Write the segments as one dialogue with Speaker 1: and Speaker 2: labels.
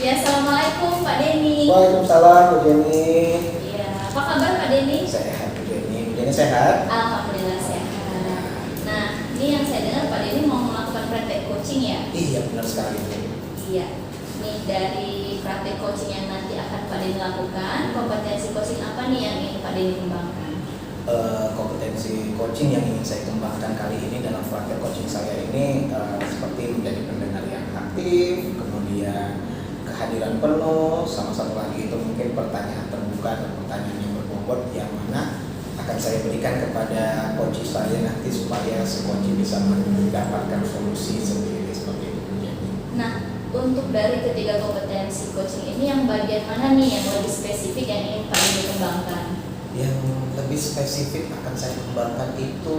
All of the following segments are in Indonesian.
Speaker 1: Ya, assalamualaikum Pak Denny.
Speaker 2: Waalaikumsalam Bu Jenny.
Speaker 1: Iya, apa kabar Pak Denny?
Speaker 2: Sehat Bu Jenny. Bu Jenny sehat?
Speaker 1: Alhamdulillah sehat. Nah, ini yang saya dengar Pak Denny mau melakukan praktek coaching ya?
Speaker 2: Iya benar sekali Bu.
Speaker 1: Iya. Nih dari praktek coaching yang nanti akan Pak Denny lakukan, kompetensi coaching apa nih yang ingin Pak Denny kembangkan?
Speaker 2: Kompetensi coaching yang ingin saya kembangkan kali ini dalam praktek coaching saya ini seperti menjadi pendengar yang aktif, kemudian kehadiran penuh, sama satu lagi itu mungkin pertanyaan terbuka dan pertanyaan yang berbobot yang mana akan saya berikan kepada coach saya nanti supaya si coach bisa mendapatkan solusi sendiri seperti itu.
Speaker 1: Nah, untuk dari ketiga kompetensi coaching ini yang bagian mana nih yang lebih spesifik yang ingin Pak Denny kembangkan?
Speaker 2: Yang lebih spesifik akan saya kembangkan itu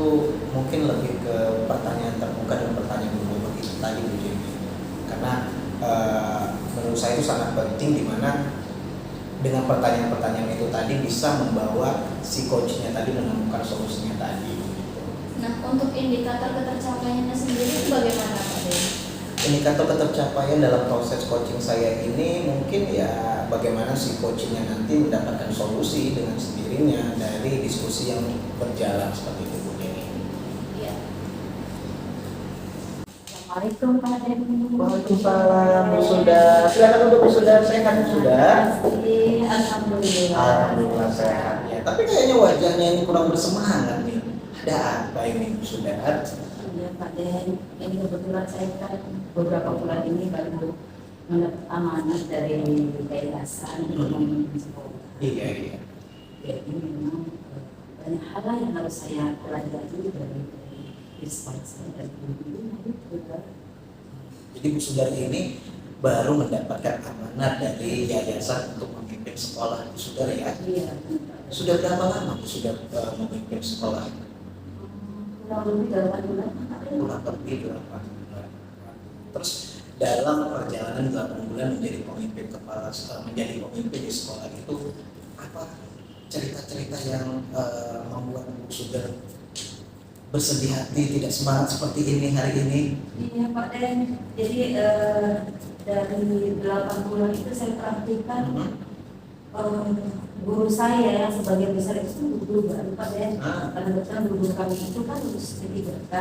Speaker 2: mungkin lebih ke pertanyaan terbuka dan pertanyaan berbobot itu tadi Bu Jenny. Karena menurut saya itu sangat penting di mana dengan pertanyaan-pertanyaan itu tadi bisa membawa si coachnya tadi menemukan solusinya tadi.
Speaker 1: Nah, untuk indikator ketercapaiannya sendiri itu bagaimana Pak Denny?
Speaker 2: Indikator ketercapaian dalam proses coaching saya ini mungkin ya bagaimana si coachnya nanti mendapatkan solusi dengan sendirinya dari diskusi yang berjalan seperti itu Bu Jenny.
Speaker 1: Iya.
Speaker 3: Assalamualaikum Pak Denny.
Speaker 2: Waalaikumsalam Bu Sudar. Silakan duduk Bu Sudar, sehat Bu Sudar?
Speaker 3: Alhamdulillah.
Speaker 2: Alhamdulillah sehat ya. Tapi kayaknya wajahnya ini kurang bersemangat nih. Ada apa ini Bu Sudar?
Speaker 3: Iya Pak Den, ini kebetulan saya kan beberapa bulan ini baru mendapat amanah dari yayasan untuk memimpin sekolah.
Speaker 2: Iya.
Speaker 3: Jadi memang banyak hal yang harus saya pelajari dari sekolah saya dari dulu.
Speaker 2: Jadi Bu Sudar ini baru mendapatkan amanat dari yayasan untuk memimpin sekolah Bu Sudar ya.
Speaker 3: Iya.
Speaker 2: Sudah berapa lama Bu Sudar memimpin sekolah?
Speaker 3: Kurang lebih 8 bulan.
Speaker 2: Kurang lebih 8 bulan. Terus dalam perjalanan 8 bulan menjadi pemimpin di sekolah itu apa cerita-cerita yang membuat Bu Sudar bersedih hati, tidak semangat seperti ini hari ini?
Speaker 3: Iya Pak Den, jadi dari 8 bulan itu saya perhatikan guru saya yang sebagian besar itu guru baru Pak Den. Karena betul guru kami itu kan lulus D3K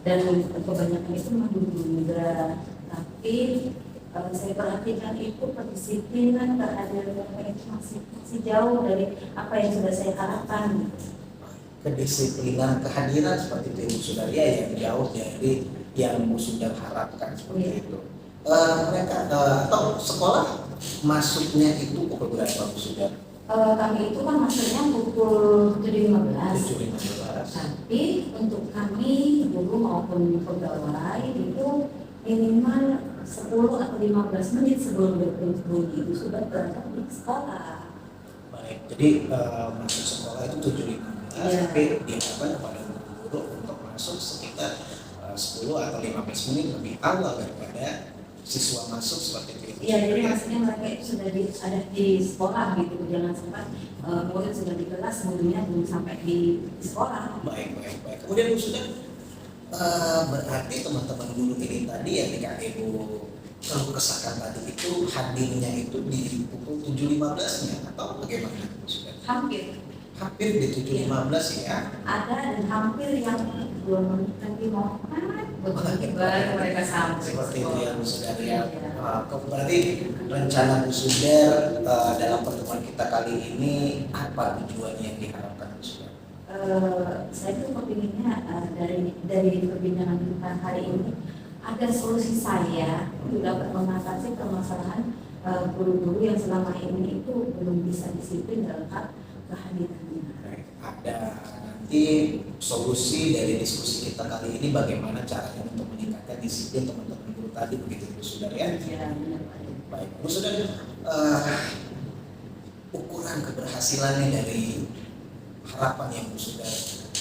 Speaker 3: dan kebanyakan itu memang guru muda. Tapi saya perhatikan itu kedisiplinan kehadiran mereka itu masih jauh dari apa yang sudah saya harapkan.
Speaker 2: Kedisiplinan kehadiran seperti itu Bu Sudar ya yang jauh dari yang Bu Sudar harapkan seperti itu. Mereka atau sekolah masuknya itu pukul berapa Bu Sudar?
Speaker 3: Kami itu kan masuknya pukul 7.15.
Speaker 2: 7.15.
Speaker 3: Tapi untuk kami guru maupun pegawai itu minimal 10 atau 15 menit sebelum berbunyi itu sudah berangkat di sekolah.
Speaker 2: Baik, jadi masuk sekolah itu 7.15 tapi diharapkan kepada guru untuk masuk sekitar 10 atau 15 menit lebih awal daripada siswa masuk seperti itu.
Speaker 3: Iya, jadi maksudnya mereka itu sudah ada di sekolah gitu, jangan sampai murid sudah di kelas, gurunya belum sampai di sekolah.
Speaker 2: Baik. Kemudian Bu Sudar berarti teman-teman guru ini tadi yang dikatakan Bu kalau kesahkan tadi itu hadirnya itu di pukul 7.15-nya atau bagaimana Bu Sudar? Hampir di 7.15 ya.
Speaker 3: Ada dan hampir yang belum lagi mau baru mereka sampai.
Speaker 2: Seperti itu ya Bu Sudar ya. Berarti rencana Bu Sudar dalam pertemuan kita kali ini apa tujuannya yang diharapkan Bu Sudar?
Speaker 3: Saya tuh kepinginnya dari perbincangan kita hari ini ada solusi saya untuk dapat mengatasi permasalahan guru-guru yang selama ini itu belum bisa disiplin dalam hal kehadirannya.
Speaker 2: Ada nanti solusi dari diskusi kita kali ini bagaimana caranya untuk meningkatkan disiplin teman-teman guru tadi begitu Bu Sudar ya?
Speaker 3: Ya, benar.
Speaker 2: Baik Bu Sudar, ukuran keberhasilannya dari harapan yang Bu Sudar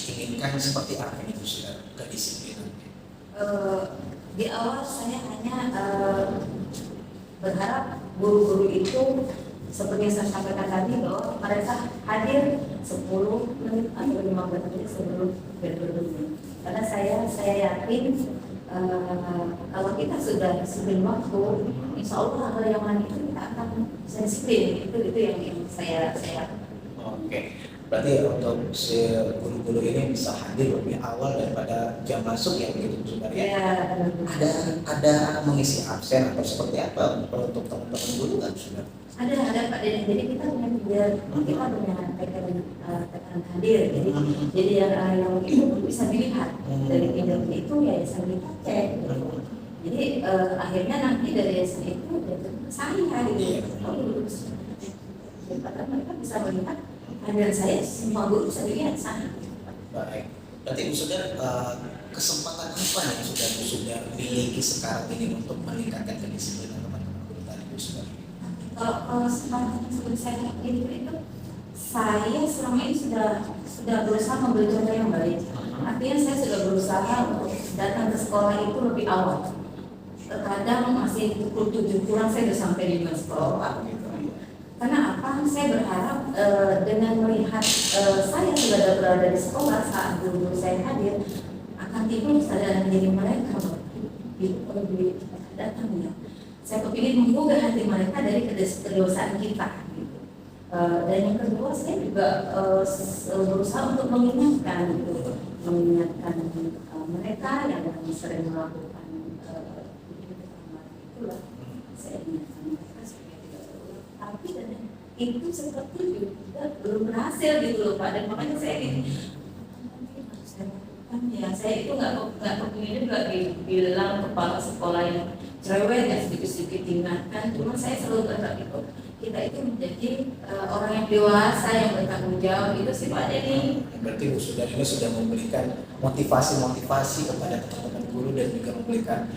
Speaker 2: inginkan seperti apa ini Bu Sudar kedisiplinannya?
Speaker 3: Di awal saya hanya berharap guru-guru itu seperti yang saya sampaikan tadi bahwa mereka hadir 10 menit atau 15 menit sebelum berbunyi. Karena saya yakin kalau kita sudah disiplin waktu, insya Allah hal yang lain itu kita akan bisa disiplin. Itu yang saya
Speaker 2: Oke, berarti untuk si guru-guru ini bisa hadir lebih awal daripada jam masuk ya begitu Bu Sundar ya?
Speaker 3: ya
Speaker 2: Ada mengisi absen atau seperti apa untuk teman-teman guru nggak Bu Sundar?
Speaker 3: ada Pak Dede. Jadi kita punya tekanan hadir. Jadi yang itu bisa dilihat dari kinerja itu yayasan kita cek. Jadi akhirnya nanti dari yayasan itu saya karena mereka bisa melihat kehadiran saya, semua guru bisa dilihat sana.
Speaker 2: Baik, berarti Bu Sundar kesempatan apa yang sudah Bu Sundar miliki sekarang ini untuk meningkatkan kedisiplinan teman-teman guru tadi Bu Sundar?
Speaker 3: Kalau sebelum saya itu saya selama ini sudah berusaha memberi contoh yang baik. Artinya saya sudah berusaha untuk datang ke sekolah itu lebih awal. Terkadang masih pukul 7 kurang saya sudah sampai di sekolah. Karena apa? Saya berharap dengan melihat saya sudah berada di sekolah saat guru saya hadir, akan timbul kesadaran diri mereka lebih datang ya. Saya kepingin menggugah hati mereka dari kedewasaan kita. Gitu. Dan yang kedua, saya juga berusaha untuk mengingatkan mereka yang sering melakukan itulah. Saya ingatkan mereka supaya tidak berulang. Tapi itu seperti juga belum berhasil gitu loh Pak. Dan makanya saya saya itu nggak kepingin juga bilang kepala sekolah yang cerewet ya sedikit-sedikit diingatkan. Cuma saya selalu berharap itu kita itu menjadi orang yang dewasa yang bertanggung jawab itu sih Pak Dedi.
Speaker 2: Berarti Bu Sundar ini sudah memberikan motivasi kepada teman-teman guru dan juga memberikan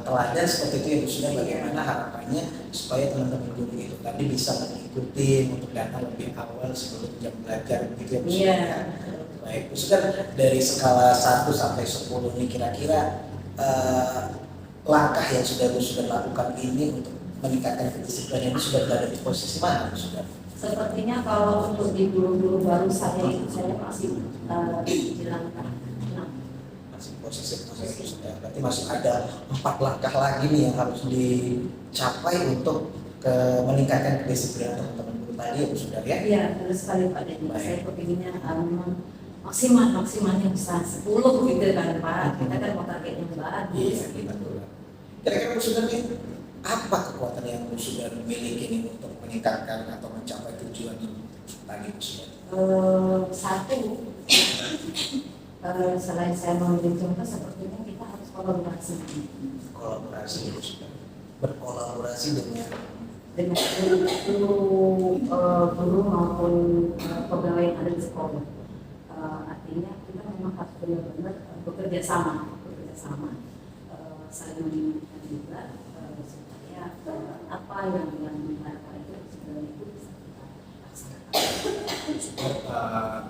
Speaker 2: teladan seperti itu ya Bu Sundar, bagaimana harapannya supaya teman-teman guru itu tadi bisa mengikuti untuk datang lebih awal sebelum jam belajar gitu ya Bu Sundar.
Speaker 3: Iya.
Speaker 2: Baik Bu Sundar, dari skala 1 sampai 10 ini kira-kira langkah yang sudah Bu Sundar lakukan ini untuk meningkatkan kedisiplinan ini sudah berada di posisi mana Bu Sundar?
Speaker 3: Sepertinya kalau untuk di guru-guru baru saya masih di langkah 6.
Speaker 2: Masih posisi sudah, berarti masih ada 4 langkah lagi nih yang harus dicapai untuk meningkatkan kedisiplinan teman-teman guru tadi ya Bu Sundar ya?
Speaker 3: Iya, benar sekali Pak Dedi. Saya kepinginnya maksimal yang besar 10 gitu kan Pak. Kita kan mau target yang bagus.
Speaker 2: Iya, betul. Kira-kira Bu Sundar ini apa kekuatan yang Bu Sundar miliki ini untuk meningkatkan atau mencapai tujuan tadi Bu Sundar?
Speaker 3: Satu, selain saya memberi contoh, sepertinya kita harus kolaborasi.
Speaker 2: Kolaborasi Bu Sundar. Berkolaborasi dengan
Speaker 3: guru maupun pegawai yang ada di sekolah. Artinya kita memang harus benar-benar bekerja sama, saling mengingatkan juga supaya apa yang diharapkan itu sebenarnya itu bisa kita laksanakan.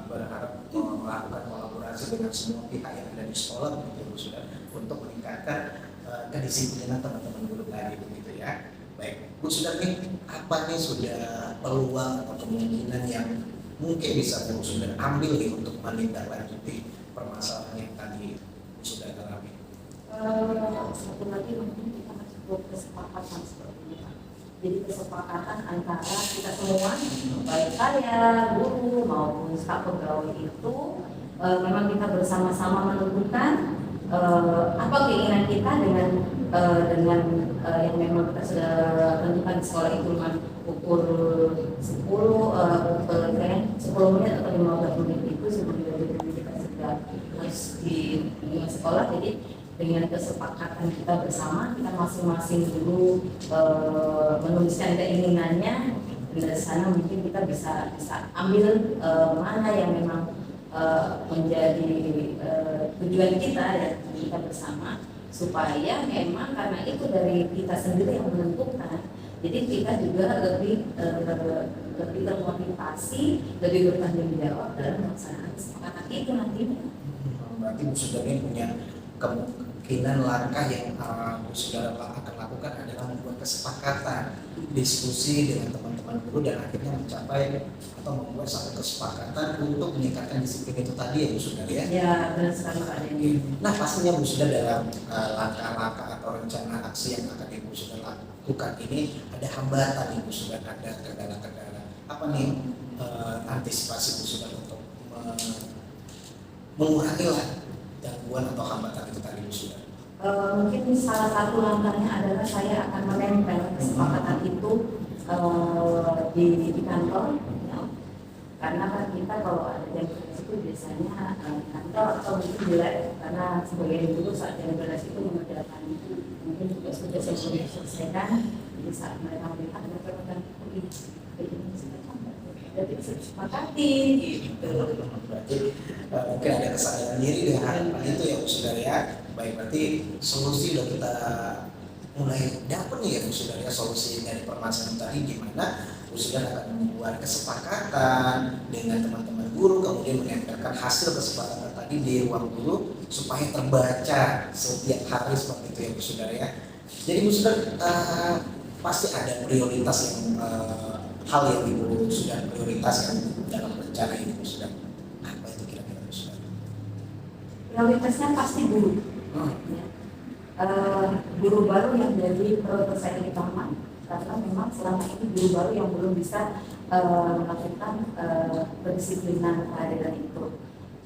Speaker 2: Berharap melakukan kolaborasi dengan semua pihak yang ada di sekolah begitu Bu Sundar untuk meningkatkan kedisiplinan teman-teman guru tadi begitu ya. Baik, Bu Sundar nih apa nih sudah peluang atau kemungkinan yang mungkin bisa Bu Sundar ambil nih untuk menindaklanjuti permasalahan yang tadi Bu Sundar alami?
Speaker 3: Satu lagi mungkin kita harus buat kesepakatan seperti ini. Jadi kesepakatan antara kita semua, baik saya, guru maupun staf pegawai itu memang kita bersama-sama menentukan apa keinginan kita dengan yang memang kita sudah tentukan di sekolah itu pukul 10 menit atau 15 menit itu sebelum kita sudah harus di sekolah. Jadi dengan kesepakatan kita bersama, kita masing-masing dulu menuliskan keinginannya. Dari sana mungkin kita bisa ambil mana yang memang menjadi tujuan kita ya kita bersama, supaya memang karena itu dari kita sendiri yang menentukan, jadi kita juga lebih termotivasi, lebih bertanggung jawab dalam melaksanakan kesepakatan itu nantinya.
Speaker 2: Berarti Bu Sundar ini punya kemungkinan langkah yang Bu Sundar akan lakukan adalah membuat kesepakatan, diskusi dengan teman-teman teman-teman guru dan akhirnya mencapai atau membuat satu kesepakatan untuk meningkatkan disiplin itu tadi ya Bu Sudar ya.
Speaker 3: Ya, benar sekali Pak Denny.
Speaker 2: Nah pastinya Bu Sudar dalam langkah-langkah atau rencana aksi yang akan Ibu Sudar lakukan ini ada hambatan Ibu Sudar, ada kendala-kendala. Apa nih antisipasi Bu Sudar untuk mengurangi lah gangguan atau hambatan itu tadi Bu Sudar?
Speaker 3: Mungkin salah satu langkahnya adalah saya akan menempel kesepakatan itu di kantor, ya. Karena kan kita kalau ada jam beres itu biasanya di kantor atau mungkin di lab, karena sebagai guru saat jam beres itu mengerjakan mungkin juga sudah saya selesaikan. Jadi saat mereka melihat mereka akan ini jadi bisa disepakati gitu.
Speaker 2: Berarti mungkin ada kesadaran diri dengan harapan itu ya Bu Sudar ya. Baik, berarti solusi udah kita mulai dapat nih ya Bu Sudar ya, solusi dari permasalahan tadi gimana Bu Sudar akan membuat kesepakatan dengan teman-teman guru, kemudian menempelkan hasil kesepakatan tadi di ruang guru supaya terbaca setiap hari seperti itu ya Bu Sudar ya. Jadi Bu Sudar pasti ada prioritas yang hal yang Ibu sudah prioritaskan dalam rencana ini Bu Sudar. Apa itu kira-kira Bu Sudar?
Speaker 3: Prioritasnya pasti guru. Ya. Guru baru yang jadi prioritas saya utama, karena memang selama ini guru baru yang belum bisa melakukan pendisiplinan kehadiran itu.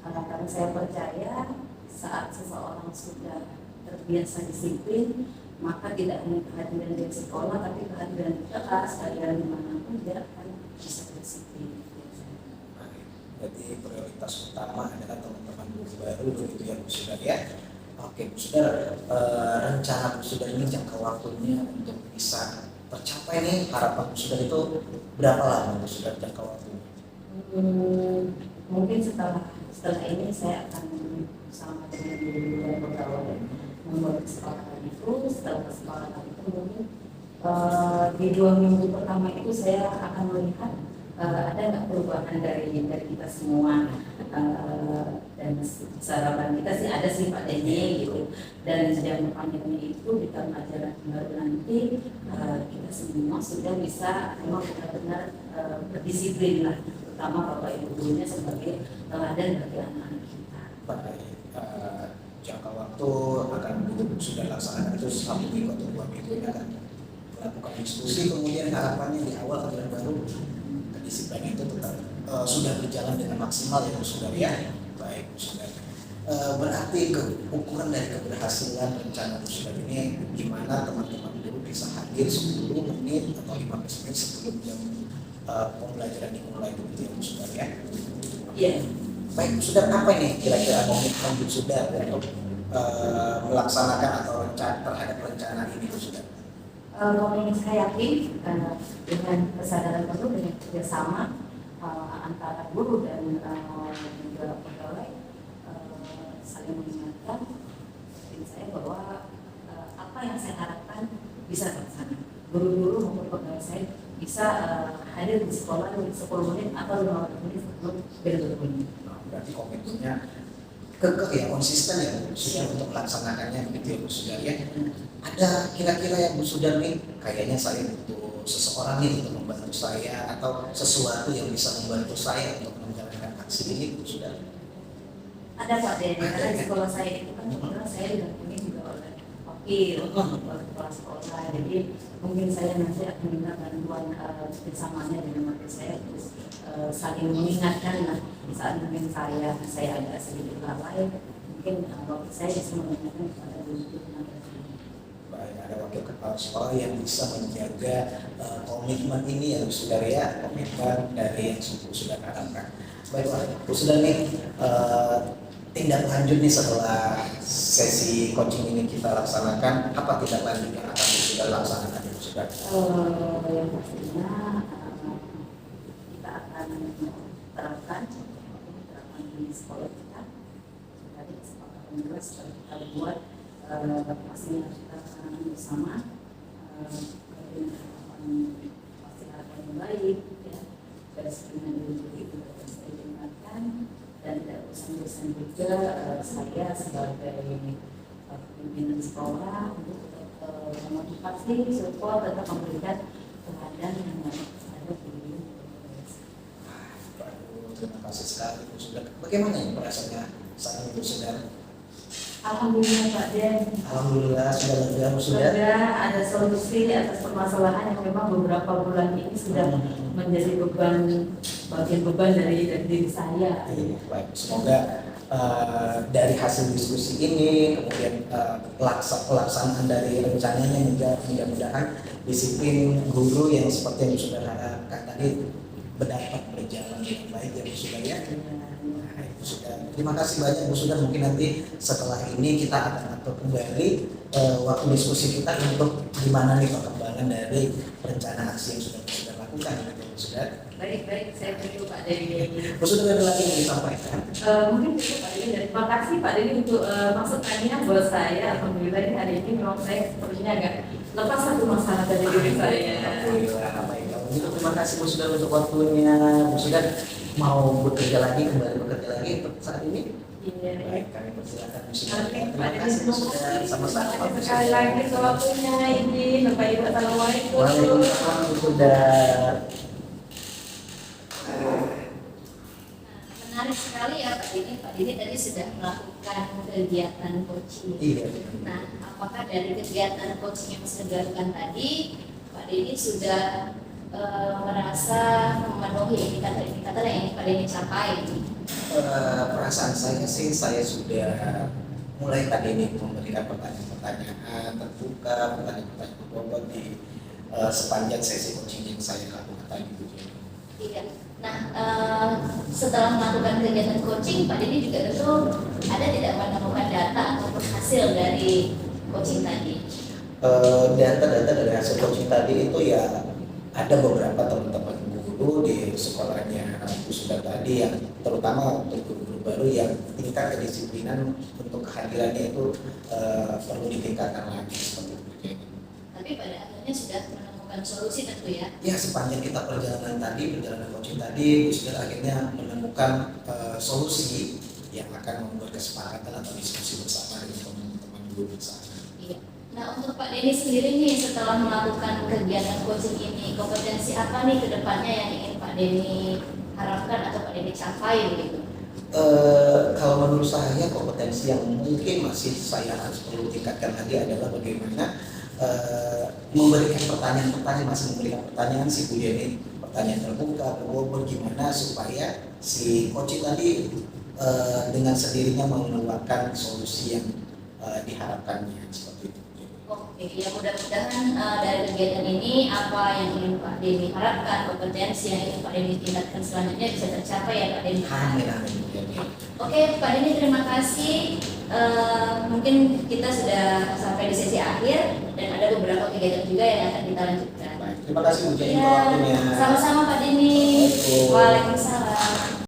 Speaker 3: Karena saya percaya saat seseorang sudah terbiasa disiplin, maka tidak hanya kehadiran di sekolah, tapi kehadiran di kelas, kehadiran dimanapun dia akan bisa disiplin.
Speaker 2: Jadi prioritas utama adalah teman-teman guru baru begitu ya Bu Sudar ya. Oke Bu Sudar, rencana Bu Sudar ini jangka waktunya untuk bisa tercapai nih harapan Bu Sudar itu berapa lama Bu Sudar jangka waktunya?
Speaker 3: Mungkin setelah ini saya akan bersama dengan guru dan pegawai membuat kesepakatan itu. Setelah kesepakatan itu mungkin di 2 minggu pertama itu saya akan melihat ada nggak perubahan dari kita semua, dan sarapan kita sih ada sih Pak Denny gitu. Dan jangka panjangnya itu di tahun ajaran baru nanti kita semua sudah bisa memang benar-benar berdisiplin lah, terutama Bapak Ibu gurunya sebagai teladan bagi anak-anak kita.
Speaker 2: Baik, jangka waktu akan sudah laksanakan itu 1 minggu atau 2 minggu ini akan melakukan diskusi, kemudian harapannya di awal ajaran baru kedisiplinan itu tetap sudah berjalan dengan maksimal ya Bu Sudar ya. Baik Bu Sudar, berarti ukuran dari keberhasilan rencana Bu Sudar ini gimana teman-teman dulu bisa hadir 10 menit atau 15 menit sebelum jam pembelajaran dimulai begitu ya Bu Sudar ya.
Speaker 3: Iya.
Speaker 2: Baik Bu Sudar, apa ini kira-kira komitmen Bu Sudar untuk melaksanakan atau terhadap rencana ini Bu Sudar?
Speaker 3: Kalau saya yakin dengan kesadaran penuh, dengan kerjasama antara guru dan juga pegawai saling mengingatkan, saya bahwa apa yang saya harapkan bisa terlaksana. Guru-guru maupun pegawai saya bisa hadir di sekolah 10 menit atau 15 menit sebelum berbunyi.
Speaker 2: Berarti komitmennya kekeh ya, konsisten ya Bu Sudar untuk melaksanakannya begitu ya Bu Sudar ya. Ada kira-kira yang Bu Sudar nih, kayaknya saya butuh seseorang nih untuk membantu saya atau sesuatu yang bisa membantu saya untuk menjalankan aksi ini Bu Sudar?
Speaker 3: Ada Pak Den, karena di sekolah saya itu kan kebetulan saya didampingi juga oleh wakil, oleh kepala sekolah. Jadi mungkin saya nanti akan minta bantuan bersamanya dengan wakil saya, terus saling mengingatkan lah. Saat mungkin saya agak sedikit lalai, mungkin wakil saya bisa mengingatkan kepada guru.
Speaker 2: Baik, ada wakil kepala sekolah yang bisa menjaga komitmen ini ya Bu Sudar ya, komitmen dari yang Bu Sudar harapkan. Baik Bu Sudar nih, tindak lanjut nih setelah sesi coaching ini kita laksanakan, apa tindak lanjut yang akan Bu Sudar laksanakan Bu Sudar?
Speaker 3: Yang pastinya kita akan terapkan di sekolah kita. Tadi kesepakatan jelas kita buat pastinya kita bersama, pasti harapan yang baik ya, disiplin diri itu saya ingatkan, dan tidak bosan-bosan juga saya sebagai pimpinan sekolah untuk memotivasi support tetap memberikan perhatian yang terhadap
Speaker 2: Bagaimana ini perasaannya saat itu sudah?
Speaker 3: Alhamdulillah Pak Den.
Speaker 2: Alhamdulillah sudah lega, sudah.
Speaker 3: Sudah ada solusi atas permasalahan yang memang beberapa bulan ini sudah menjadi bagian beban dari diri saya.
Speaker 2: Baik, semoga dari hasil diskusi ini, kemudian pelaksanaan dari rencananya mudah-mudahan disiplin guru yang seperti yang sudah harapkan tadi dapat berjalan dengan baik ya Bu Sudar ya. Nah, itu sudah. Terima kasih banyak Bu Sudar. Mungkin nanti setelah ini kita akan atur kembali waktu diskusi kita untuk gimana nih perkembangan dari rencana aksi yang sudah Bu Sudar lakukan Bu Sudar.
Speaker 3: Baik, saya tunggu Pak Denny.
Speaker 2: Bu Sudar ada lagi yang disampaikan?
Speaker 3: Mungkin itu Pak Denny. Terima kasih Pak Denny untuk masukannya buat saya. Alhamdulillah hari ini memang saya sepertinya agak lepas satu masalah dari diri saya.
Speaker 2: Alhamdulillah, baik. Kalau terima kasih Bu Sudar untuk waktunya. Bu Sudar mau bekerja lagi, kembali bekerja lagi untuk saat ini?
Speaker 3: Iya.
Speaker 2: Baik, kami persilakan Bu Sudar.
Speaker 3: Oke,
Speaker 2: Terima
Speaker 3: Pak
Speaker 2: kasih Bu
Speaker 3: Denny.
Speaker 2: Sudar. Sama-sama Bu
Speaker 3: Sekali
Speaker 2: Sudar.
Speaker 3: lagi waktunya ini. Bapak Ibu, assalamualaikum.
Speaker 2: Waalaikumsalam Bu Sudar.
Speaker 1: Menarik sekali ya Pak Dini. Pak Dini tadi sudah melakukan kegiatan coaching.
Speaker 2: Iya.
Speaker 1: Nah, apakah dari kegiatan coaching yang sudah dilakukan tadi, Pak Dini sudah merasa memenuhi indikator-indikator yang ingin Pak Dini capai?
Speaker 2: Perasaan saya sih, saya sudah mulai tadi ini memberikan pertanyaan-pertanyaan terbuka, pertanyaan-pertanyaan berbobot di sepanjang sesi coaching yang saya lakukan tadi.
Speaker 1: Iya. Nah, setelah melakukan kegiatan coaching, Pak Dini juga tentu ada tidak menemukan data ataupun hasil dari coaching tadi?
Speaker 2: Data-data dari hasil coaching tadi itu ya ada beberapa teman-teman guru di sekolahnya Bu Sudar tadi yang terutama untuk guru-guru baru yang tingkat kedisiplinan untuk kehadirannya itu perlu ditingkatkan lagi seperti itu.
Speaker 1: Tapi pada akhirnya sudah menemukan solusi tentu ya?
Speaker 2: Ya, sepanjang kita perjalanan coaching tadi, Bu Sudar akhirnya menemukan solusi yang akan membuat kesepakatan atau diskusi bersama dengan teman-teman guru bersama.
Speaker 1: Iya. Nah, untuk Pak Denny sendiri nih setelah melakukan kegiatan coaching ini, kompetensi apa nih ke depannya yang ingin Pak Denny harapkan atau Pak Denny capai begitu?
Speaker 2: Kalau menurut saya kompetensi yang mungkin masih saya harus perlu tingkatkan lagi adalah bagaimana memberikan pertanyaan si Bu Denny, pertanyaan terbuka, berbobot gimana supaya si coach tadi dengan sendirinya mengeluarkan solusi yang diharapkannya seperti itu.
Speaker 1: Oke, ya mudah-mudahan dari kegiatan ini apa yang ingin Pak Denny harapkan, kompetensi yang ingin Pak Denny tingkatkan selanjutnya bisa tercapai ya Pak Denny.
Speaker 2: Amin, amin.
Speaker 1: Oke, Pak Denny terima kasih. Mungkin kita sudah sampai di sesi akhir dan ada beberapa kegiatan juga yang akan kita lanjutkan.
Speaker 2: Baik, terima kasih Bu Jenny
Speaker 1: Ya,
Speaker 2: waktunya.
Speaker 1: sama-sama Pak Denny.
Speaker 2: Waalaikumsalam.
Speaker 1: Waalaikumsalam.